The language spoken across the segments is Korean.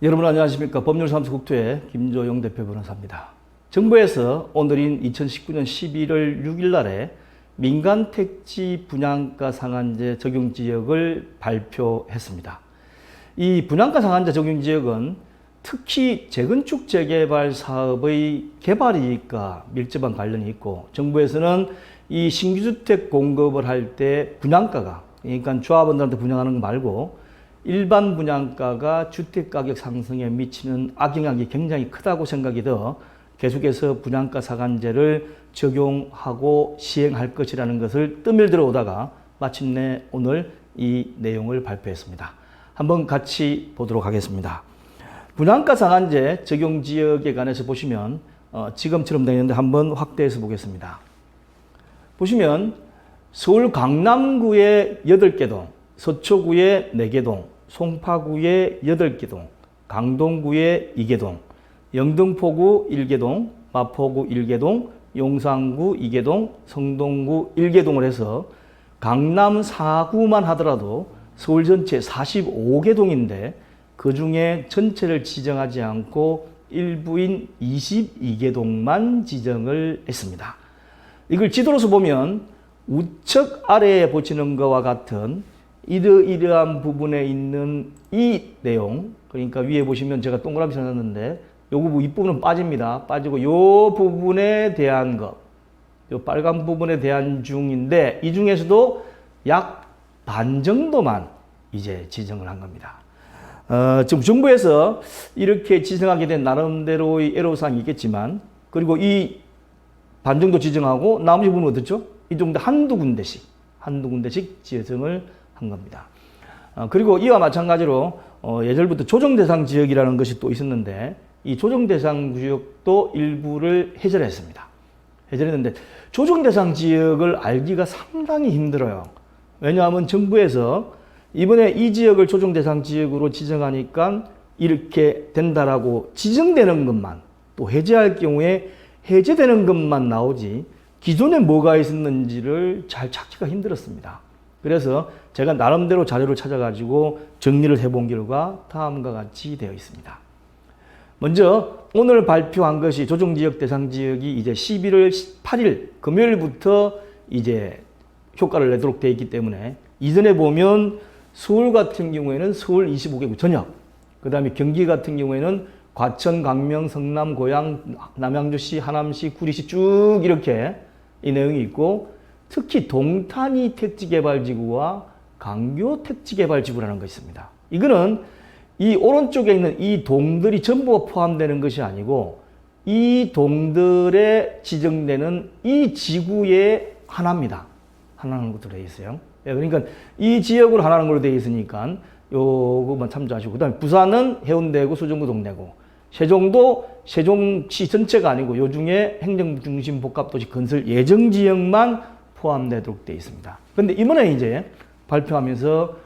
여러분 안녕하십니까. 법률사무소 국토의 김조영 대표 변호사입니다. 정부에서 오늘인 2019년 11월 6일 날에 민간택지 분양가 상한제 적용지역을 발표했습니다. 이 분양가 상한제 적용지역은 특히 재건축 재개발 사업의 개발 이익과 밀접한 관련이 있고, 정부에서는 이 신규주택 공급을 할 때 분양가가, 그러니까 조합원들한테 분양하는 거 말고 일반 분양가가 주택가격 상승에 미치는 악영향이 굉장히 크다고 생각이 더 계속해서 분양가 상한제를 적용하고 시행할 것이라는 것을 떠밀들어 오다가 마침내 오늘 이 내용을 발표했습니다. 한번 같이 보도록 하겠습니다. 분양가 상한제 적용 지역에 관해서 보시면 지금처럼 되어 있는데 한번 확대해서 보겠습니다. 보시면 서울 강남구의 8개 동, 서초구의 4개 동, 송파구의 8개 동, 강동구의 2개 동, 영등포구 1개 동, 마포구 1개 동, 용산구 2개 동, 성동구 1개 동을 해서 강남 4구만 하더라도 서울 전체 45개 동인데 그 중에 전체를 지정하지 않고 일부인 22개 동만 지정을 했습니다. 이걸 지도로서 보면 우측 아래에 보시는 것과 같은 이러이러한 부분에 있는 이 내용, 그러니까 위에 보시면 제가 동그라미 써놨는데 요거 윗부분은 빠집니다. 빠지고 요 부분에 대한 것, 요 빨간 부분에 대한 중인데 이 중에서도 약 반 정도만 이제 지정을 한 겁니다. 지금 정부에서 이렇게 지정하게 된 나름대로의 애로사항이 있겠지만, 그리고 이 반 정도 지정하고 나머지 부분은 어떻죠? 이 정도 한두 군데씩 지정을 한 겁니다. 그리고 이와 마찬가지로 예전부터 조정대상 지역이라는 것이 또 있었는데 이 조정대상 지역도 일부를 해제했습니다. 해제했는데 조정대상 지역을 알기가 상당히 힘들어요. 왜냐하면 정부에서 이번에 이 지역을 조정대상 지역으로 지정하니까 이렇게 된다라고 지정되는 것만, 또 해제할 경우에 해제되는 것만 나오지 기존에 뭐가 있었는지를 잘 찾기가 힘들었습니다. 그래서 제가 나름대로 자료를 찾아가지고 정리를 해본 결과 다음과 같이 되어 있습니다. 먼저 오늘 발표한 것이 조정지역 대상지역이 이제 11월 8일 금요일부터 이제 효과를 내도록 되어 있기 때문에 이전에 보면 서울 같은 경우에는 서울 25개구 전역, 그 다음에 경기 같은 경우에는 과천, 강명, 성남, 고양, 남양주시, 하남시, 구리시 쭉 이렇게 이 내용이 있고, 특히 동탄이 택지개발지구와 강교 택지개발지구라는 것이 있습니다. 이거는 이 오른쪽에 있는 이 동들이 전부가 포함되는 것이 아니고 이 동들에 지정되는 이 지구의 하나입니다. 하나는 것으로 되어 있어요. 그러니까 이 지역으로 하나는 걸로 되어 있으니까 요것만 참조하시고, 그 다음에 부산은 해운대구, 수정구, 동래구, 세종도 세종시 전체가 아니고 요 중에 행정중심 복합도시 건설 예정지역만 포함되도록 되어 있습니다. 그런데 이번에 이제 발표하면서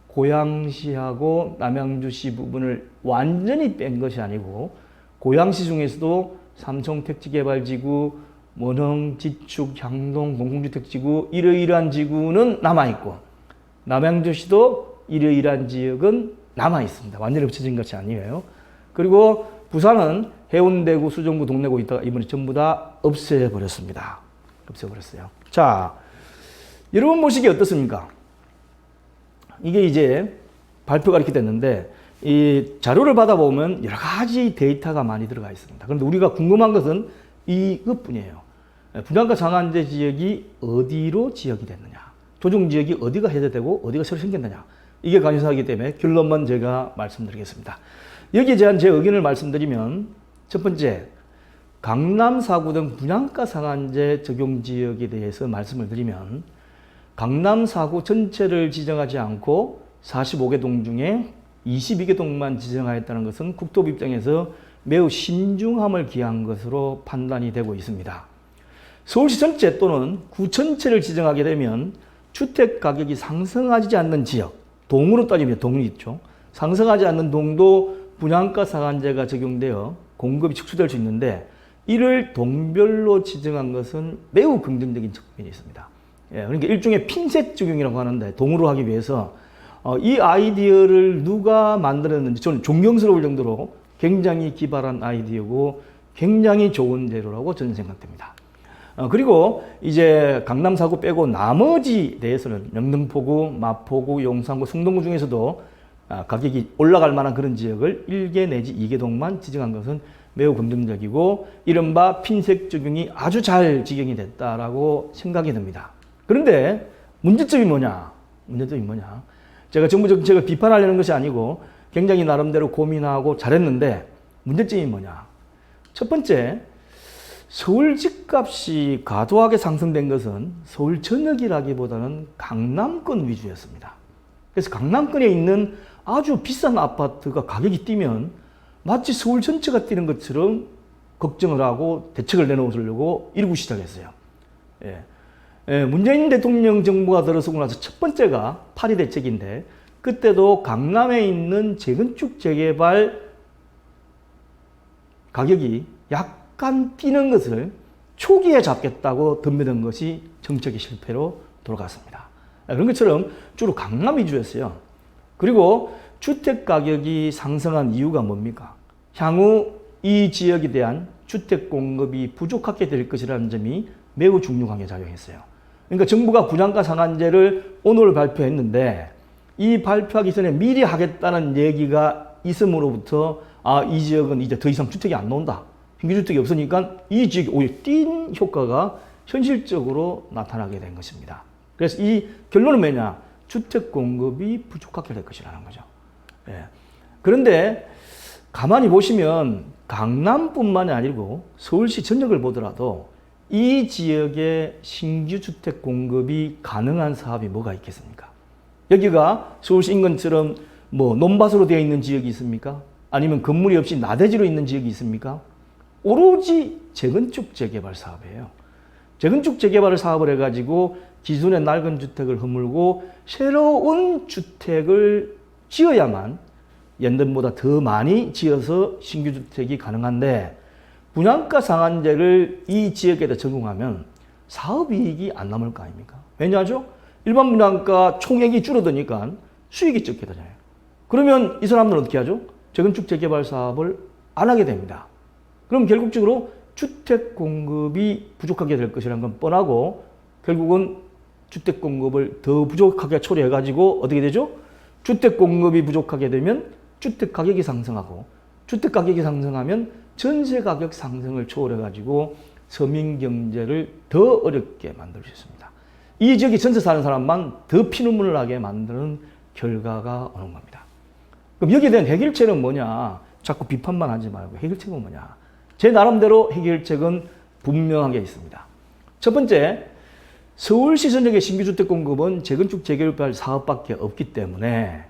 고양시하고 남양주시 부분을 완전히 뺀 것이 아니고 고양시 중에서도 삼성택지개발지구, 원흥, 지축, 향동, 공공주택지구 이러이러한 지구는 남아있고 남양주시도 이러이러한 지역은 남아있습니다. 완전히 없어진 것이 아니에요. 그리고 부산은 해운대구, 수정구, 동래구 있다가 이번에 전부 다 없애버렸습니다. 없애버렸어요. 자, 여러분 보시기에 어떻습니까? 이게 이제 발표가 이렇게 됐는데 이 자료를 받아보면 여러 가지 데이터가 많이 들어가 있습니다. 그런데 우리가 궁금한 것은 이것뿐이에요. 분양가 상한제 지역이 어디로 지역이 됐느냐, 조정지역이 어디가 해제되고 어디가 새로 생겼느냐, 이게 관심사이기 때문에 결론만 제가 말씀드리겠습니다. 여기에 대한 제 의견을 말씀드리면, 첫 번째, 강남 4구 등 분양가 상한제 적용 지역에 대해서 말씀을 드리면, 강남 4구 전체를 지정하지 않고 45개 동 중에 22개 동만 지정하였다는 것은 국토부 입장에서 매우 신중함을 기한 것으로 판단이 되고 있습니다. 서울시 전체 또는 구 전체를 지정하게 되면 주택 가격이 상승하지 않는 지역, 동으로 따지면 동이 있죠. 상승하지 않는 동도 분양가 상한제가 적용되어 공급이 축소될 수 있는데, 이를 동별로 지정한 것은 매우 긍정적인 측면이 있습니다. 그러니까 일종의 핀셋 적용이라고 하는데, 동으로 하기 위해서 이 아이디어를 누가 만들었는지 저는 존경스러울 정도로 굉장히 기발한 아이디어고 굉장히 좋은 재료라고 저는 생각됩니다. 그리고 이제 강남 4구 빼고 나머지 내에서는 영등포구, 마포구, 용산구, 성동구 중에서도 가격이 올라갈 만한 그런 지역을 1개 내지 2개동만 지정한 것은 매우 긍정적이고 이른바 핀셋 적용이 아주 잘 적용이 됐다라고 생각이 듭니다. 그런데 문제점이 뭐냐? 제가 정부 정책을 비판하려는 것이 아니고 굉장히 나름대로 고민하고 잘했는데 문제점이 뭐냐? 첫 번째, 서울 집값이 과도하게 상승된 것은 서울 전역이라기보다는 강남권 위주였습니다. 그래서 강남권에 있는 아주 비싼 아파트가 가격이 뛰면 마치 서울 전체가 뛰는 것처럼 걱정을 하고 대책을 내놓으려고 이러고 시작했어요. 문재인 대통령 정부가 들어서고 나서 첫 번째가 파리 대책인데 그때도 강남에 있는 재건축 재개발 가격이 약간 뛰는 것을 초기에 잡겠다고 덤비던 것이 정책의 실패로 돌아갔습니다. 그런 것처럼 주로 강남 위주였어요. 그리고 주택 가격이 상승한 이유가 뭡니까? 향후 이 지역에 대한 주택 공급이 부족하게 될 것이라는 점이 매우 중요하게 작용했어요. 그러니까 정부가 분양가 상한제를 오늘 발표했는데 이 발표하기 전에 미리 하겠다는 얘기가 있음으로부터 이 지역은 이제 더 이상 주택이 안 나온다. 신규주택이 없으니까 이 지역이 오히려 뛴 효과가 현실적으로 나타나게 된 것입니다. 그래서 이 결론은 뭐냐? 주택 공급이 부족하게 될 것이라는 거죠. 그런데 가만히 보시면 강남뿐만이 아니고 서울시 전역을 보더라도 이 지역에 신규 주택 공급이 가능한 사업이 뭐가 있겠습니까? 여기가 서울시 인근처럼 뭐 논밭으로 되어 있는 지역이 있습니까? 아니면 건물이 없이 나대지로 있는 지역이 있습니까? 오로지 재건축 재개발 사업이에요. 재건축 재개발 사업을 해가지고 기존의 낡은 주택을 허물고 새로운 주택을 지어야만 옛날보다 더 많이 지어서 신규 주택이 가능한데 분양가 상한제를 이 지역에다 적용하면 사업이익이 안 남을 거 아닙니까? 왜냐하죠? 일반 분양가 총액이 줄어드니까 수익이 적게 되잖아요. 그러면 이 사람들은 어떻게 하죠? 재건축 재개발 사업을 안 하게 됩니다. 그럼 결국적으로 주택 공급이 부족하게 될 것이라는 건 뻔하고 결국은 주택 공급을 더 부족하게 처리해가지고 어떻게 되죠? 주택 공급이 부족하게 되면 주택 가격이 상승하고 주택 가격이 상승하면 전세 가격 상승을 초월해가지고 서민 경제를 더 어렵게 만들 수 있습니다. 이 지역에 전세 사는 사람만 더 피눈물을 나게 만드는 결과가 오는 겁니다. 그럼 여기에 대한 해결책은 뭐냐? 자꾸 비판만 하지 말고 해결책은 뭐냐? 제 나름대로 해결책은 분명하게 있습니다. 첫 번째, 서울시 전역의 신규주택 공급은 재건축 재개발 사업밖에 없기 때문에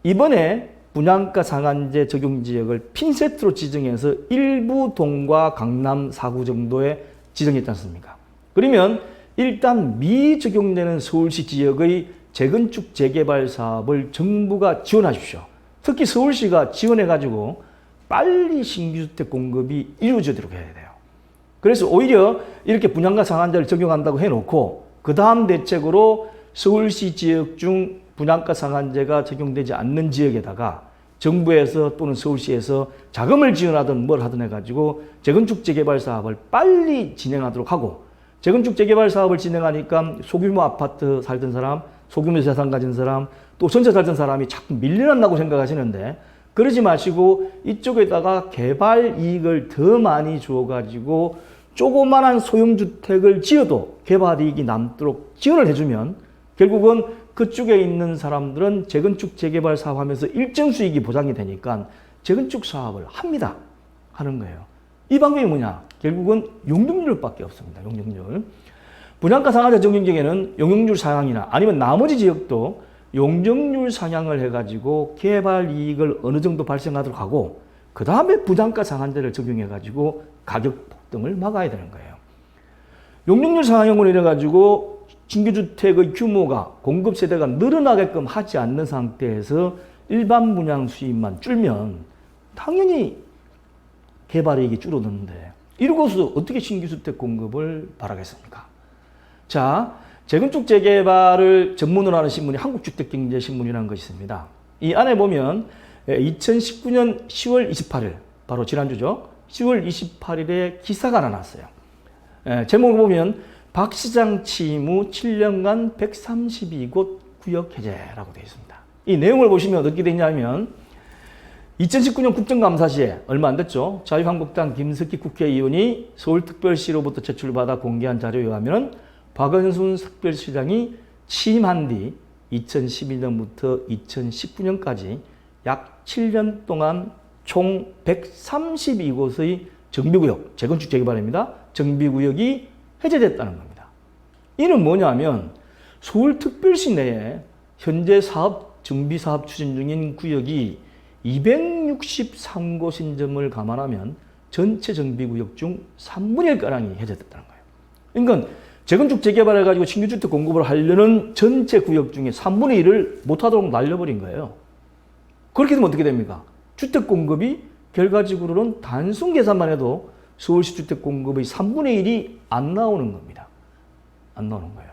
이번에 분양가 상한제 적용 지역을 핀셋으로 지정해서 일부 동과 강남 4구 정도에 지정했지 않습니까? 그러면 일단 미적용되는 서울시 지역의 재건축 재개발 사업을 정부가 지원하십시오. 특히 서울시가 지원해가지고 빨리 신규주택 공급이 이루어지도록 해야 돼요. 그래서 오히려 이렇게 분양가 상한제를 적용한다고 해놓고 그 다음 대책으로 서울시 지역 중 분양가 상한제가 적용되지 않는 지역에다가 정부에서 또는 서울시에서 자금을 지원하든 뭘 하든 해가지고 재건축 재개발 사업을 빨리 진행하도록 하고 재건축 재개발 사업을 진행하니까 소규모 아파트 살던 사람, 소규모 재산 가진 사람, 또 전세 살던 사람이 자꾸 밀려난다고 생각하시는데 그러지 마시고 이쪽에다가 개발 이익을 더 많이 주어가지고 조그만한 소형주택을 지어도 개발 이익이 남도록 지원을 해주면 결국은 그쪽에 있는 사람들은 재건축 재개발 사업하면서 일정 수익이 보장이 되니까 재건축 사업을 합니다. 하는 거예요. 이 방법이 뭐냐? 결국은 용적률밖에 없습니다. 용적률. 분양가 상한제 적용 지역에는 용적률 상향이나 아니면 나머지 지역도 용적률 상향을 해가지고 개발 이익을 어느 정도 발생하도록 하고 그 다음에 분양가 상한제를 적용해가지고 가격 폭등을 막아야 되는 거예요. 용적률 상향으로 인해가지고 신규주택의 규모가 공급 세대가 늘어나게끔 하지 않는 상태에서 일반 분양 수입만 줄면 당연히 개발이익이 줄어드는데 이러고서 어떻게 신규주택 공급을 바라겠습니까? 자, 재건축 재개발을 전문으로 하는 신문이 한국주택경제신문이라는 것이 있습니다. 이 안에 보면 2019년 10월 28일, 바로 지난주죠. 10월 28일에 기사가 하나 났어요. 제목을 보면 박 시장 취임 후 7년간 132곳 구역 해제라고 되어 있습니다. 이 내용을 보시면 어떻게 되냐면 2019년 국정감사 시에 얼마 안 됐죠. 자유한국당 김석기 국회의원이 서울특별시로부터 제출받아 공개한 자료에 의하면 박원순 특별시장이 취임한 뒤 2012년부터 2019년까지 약 7년 동안 총 132곳의 정비구역, 재건축 재개발입니다. 정비구역이 해제됐다는 겁니다. 이는 뭐냐면 서울특별시 내에 현재 정비사업 추진 중인 구역이 263곳인 점을 감안하면 전체 정비구역 중 3분의 1가량이 해제됐다는 거예요. 그러니까 재건축 재개발을 가지고 신규주택 공급을 하려는 전체 구역 중에 3분의 1을 못하도록 날려버린 거예요. 그렇게 되면 어떻게 됩니까? 주택 공급이 결과적으로는 단순 계산만 해도 서울시 주택 공급의 3분의 1이 안 나오는 겁니다. 안 나오는 거예요.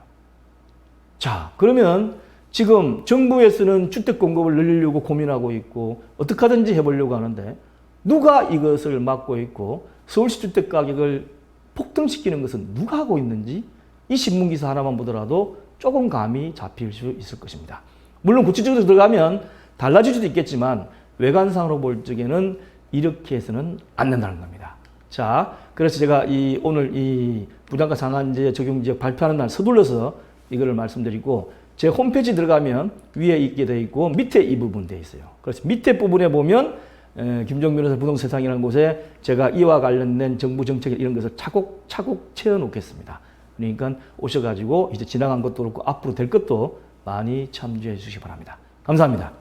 자, 그러면 지금 정부에서는 주택 공급을 늘리려고 고민하고 있고 어떻게 하든지 해보려고 하는데 누가 이것을 막고 있고 서울시 주택 가격을 폭등시키는 것은 누가 하고 있는지 이 신문기사 하나만 보더라도 조금 감이 잡힐 수 있을 것입니다. 물론 구체적으로 들어가면 달라질 수도 있겠지만 외관상으로 볼 적에는 이렇게 해서는 안 된다는 겁니다. 자, 그래서 제가 오늘 이 분양가 상한제 적용지역 발표하는 날 서둘러서 이거를 말씀드리고 제 홈페이지 들어가면 위에 있게 되어 있고 밑에 이 부분 되어 있어요. 그래서 밑에 부분에 보면 김정민 변호사 부동세상이라는 곳에 제가 이와 관련된 정부 정책 이런 것을 차곡차곡 채워 놓겠습니다. 그러니까 오셔가지고 이제 지나간 것도 그렇고 앞으로 될 것도 많이 참조해 주시기 바랍니다. 감사합니다.